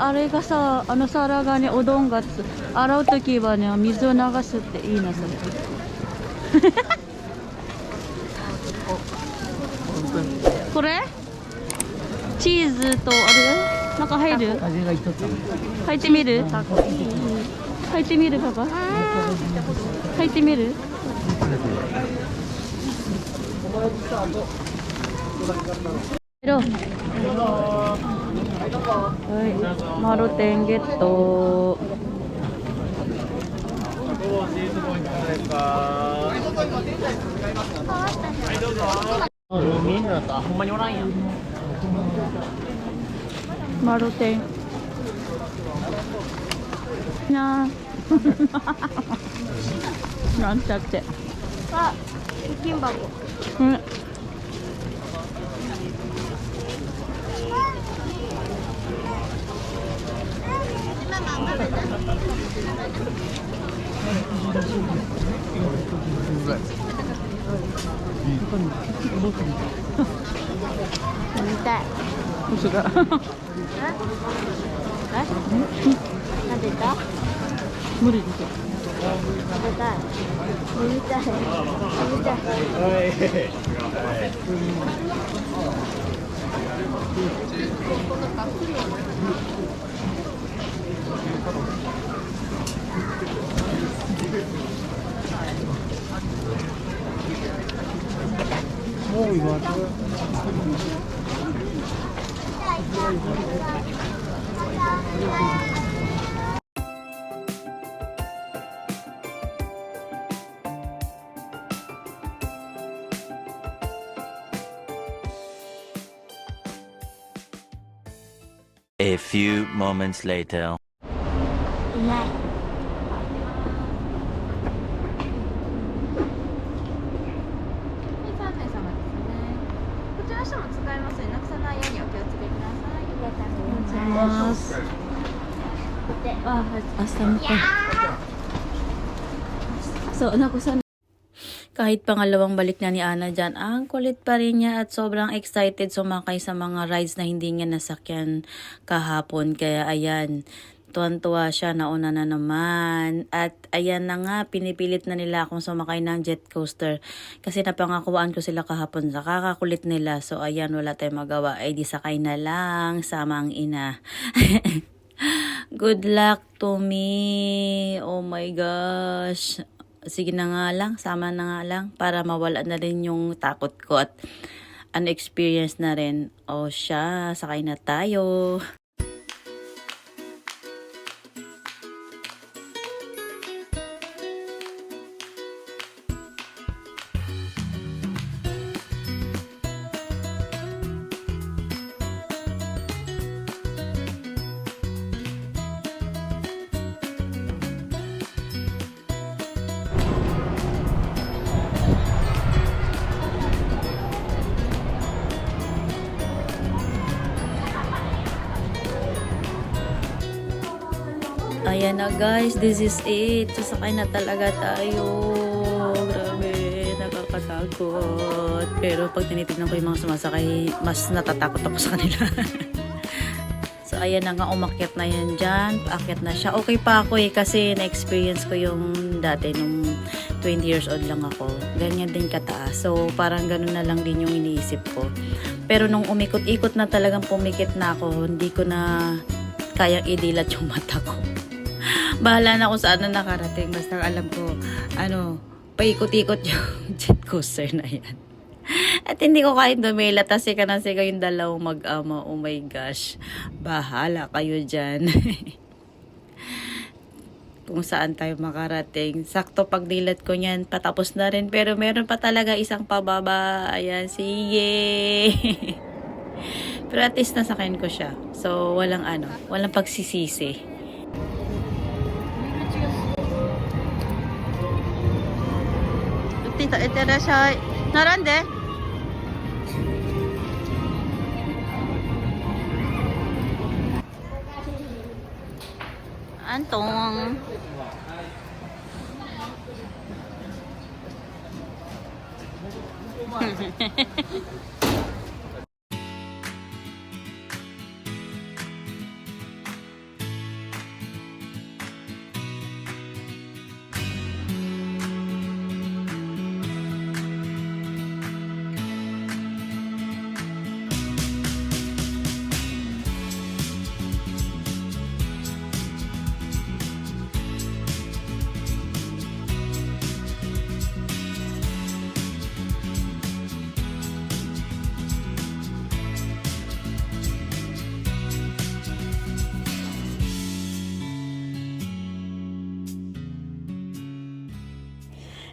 あれがさ、あの皿がね、おどんが洗うときはね、水を流すっていいな、それ。これチーズとあれ中入る？入ってみる？入ってみるパパ？入ってみる？はい、マロテンゲット。マロテン。なあ。なんちゃって。あ、金箱。うん。見たい。嘘だ。え？食べた？無理ですよ。食べたい。食べたい。食べたい。A few moments later. いない。3名様ですね。こちら下も使えますので、なくさないようにお気をつけください。ありがとうございます。あ、asam pa. So, nakusan. Kahit pangalawang balik na ni Ana dyan, ang kulit pa rin niya at sobrang excited sumakay sa mga rides na hindi niya nasakyan kahapon. Kaya ayan, tuwan-tuwa siya, nauna na naman. At ayan na nga, pinipilit na nila akong sumakay ng jet coaster. Kasi napangakuwaan ko sila kahapon sa kakakulit nila. So ayan, wala tayong magawa. Ay di sakay na lang, sama ang ina. Good luck to me. Oh my gosh. Sige na nga lang, sama na nga lang para mawala na rin yung takot ko at experience na rin. O siya, sakay na tayo. Ayan na guys, this is it. Sasakay na talaga tayo. Grabe, nakakatakot. Pero pag tinitignan ko yung mga sumasakay, mas natatakot ako sa kanila. So ayan na nga, umakyat na yan dyan. Paakyat na siya. Okay pa ako kasi na-experience ko yung dati nung 20 years old lang ako. Ganyan din kataas. So parang ganun na lang din yung iniisip ko. Pero nung umikot-ikot na talagang pumikit na ako, hindi ko na kayang idilat yung mata ko. Bahala na kung saan na nakarating. Basta alam ko, paikot-ikot yung jet coaster na yan. At hindi ko kahit dumila. Tas sika na sika yung dalawang mag-ama. Oh my gosh. Bahala kayo dyan. Kung saan tayo makarating. Sakto pag dilat ko niyan, patapos na rin. Pero meron pa talaga isang pababa. Ayan, sige. Pero at least nasakayin ko siya. So, walang pagsisisi. Tita, itera siya. Narande? Antong.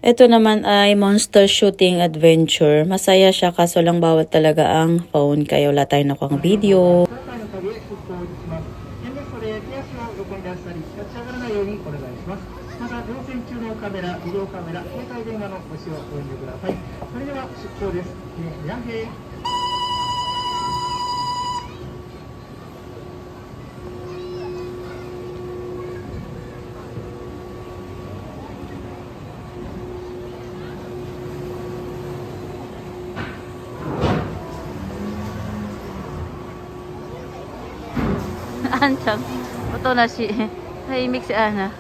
Ito naman ay Monster Shooting Adventure. Masaya siya kaso lang bawat talaga ang phone kaya wala tayong nakuha video. 3回の影出航いたします。点ですので手足を横に出したり立ち上がらないようにお願いします。また乗船中のカメラ、ビデオカメラ、携帯電話のご使用ご遠慮ください。それでは出航です。ヤンヘイ。Anchang, ito na si tahimik si Ana.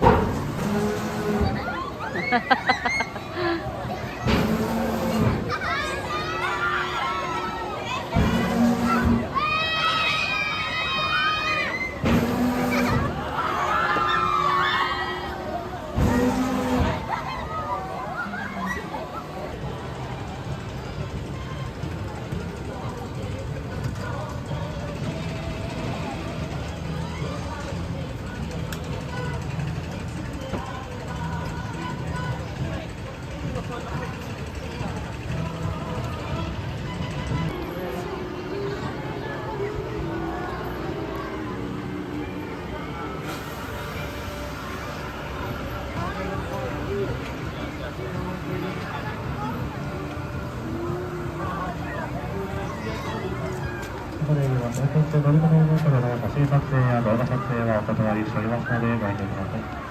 これは乗船と乗り物の中の写真撮影や動画撮影はお断りしておりますのでご遠慮ください。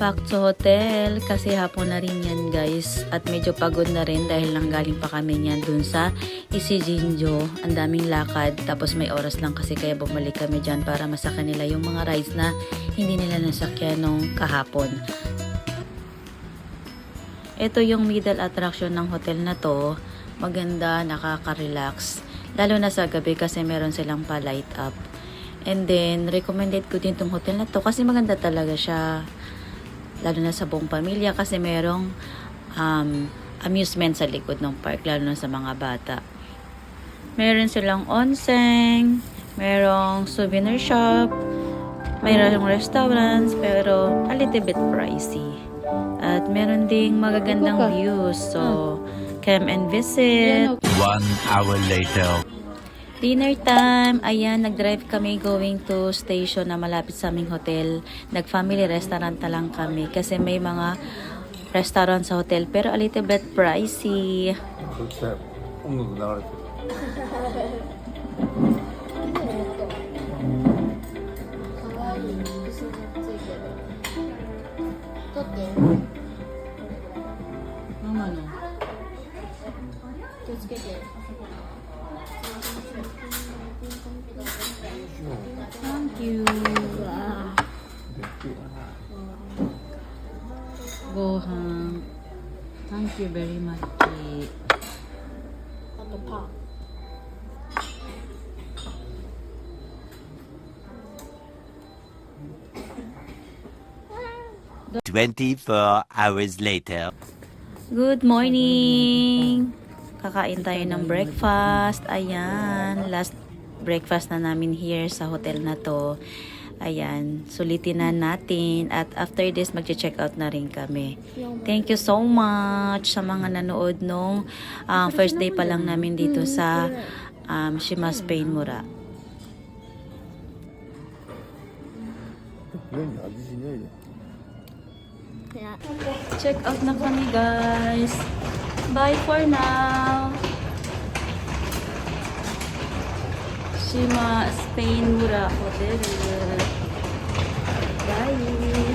Back to hotel kasi hapon na rin yan guys at medyo pagod na rin dahil nanggaling pa kami niyan dun sa Isijinjo. Ang daming lakad tapos may oras lang kasi kaya bumalik kami dyan para masakyan nila yung mga rides na hindi nila nasakyan nung kahapon. Ito yung middle attraction ng hotel na to. Maganda, nakaka-relax. Lalo na sa gabi kasi meron silang pa-light up. And then, recommended ko din tong hotel na to kasi maganda talaga siya. Lalo na sa buong pamilya kasi merong amusement sa likod ng park, lalo na sa mga bata. Meron silang onsen, merong souvenir shop, mayroong restaurants, pero a little bit pricey. At meron ding magagandang views, so come and visit. 1 hour later. Dinner time. Ayan, nag-drive kami going to station na malapit sa aming hotel. Nag-family restaurant na lang kami kasi may mga restaurant sa hotel pero a little bit pricey. こっちだよ。音楽流れてる。Mama no. Thank you. Gohan. Thank you very much. Papa. 24 hours later. Good morning! Kakain tayo ng breakfast. Ayan, last breakfast na namin here sa hotel na to. Ayan, sulitin na natin at after this magche-check out na rin kami. Thank you so much sa mga nanood nung first day pa lang namin dito sa Shima Spain Mura. 変に味しないで。 Check out na kami, guys. Bye for now. Shima Spain Mura Hotel. Bye.